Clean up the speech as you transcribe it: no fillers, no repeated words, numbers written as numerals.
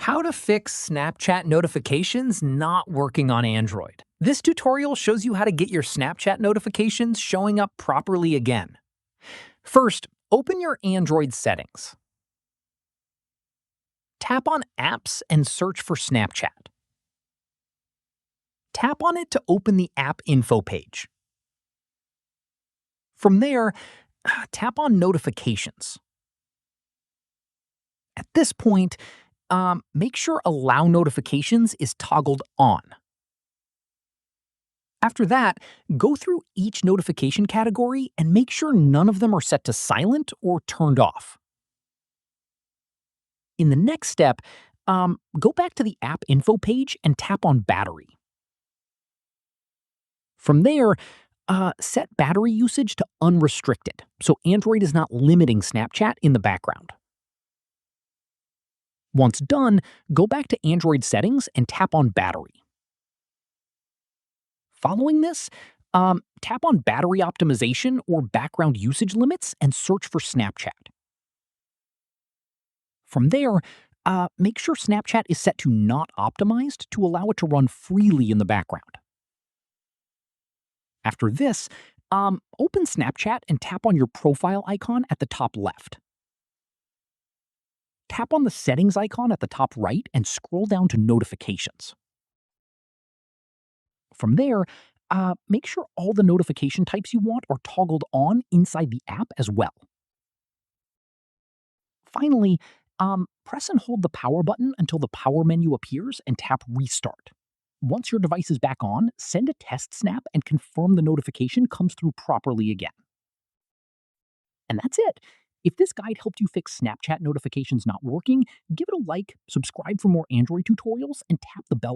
How to fix Snapchat notifications not working on Android. This tutorial shows you how to get your Snapchat notifications showing up properly again. First, open your Android settings. Tap on Apps and search for Snapchat. Tap on it to open the app info page. From there, tap on Notifications. At this point, make sure Allow Notifications is toggled on. After that, go through each notification category and make sure none of them are set to silent or turned off. In the next step, go back to the app info page and tap on Battery. From there, set battery usage to unrestricted, so Android is not limiting Snapchat in the background. Once done, go back to Android settings and tap on Battery. Following this, tap on Battery Optimization or Background Usage Limits and search for Snapchat. From there, make sure Snapchat is set to Not Optimized to allow it to run freely in the background. After this, open Snapchat and tap on your profile icon at the top left. Tap on the settings icon at the top right and scroll down to Notifications. From there, make sure all the notification types you want are toggled on inside the app as well. Finally, press and hold the power button until the power menu appears and tap Restart. Once your device is back on, send a test snap and confirm the notification comes through properly again. And that's it. If this guide helped you fix Snapchat notifications not working, give it a like, subscribe for more Android tutorials, and tap the bell icon.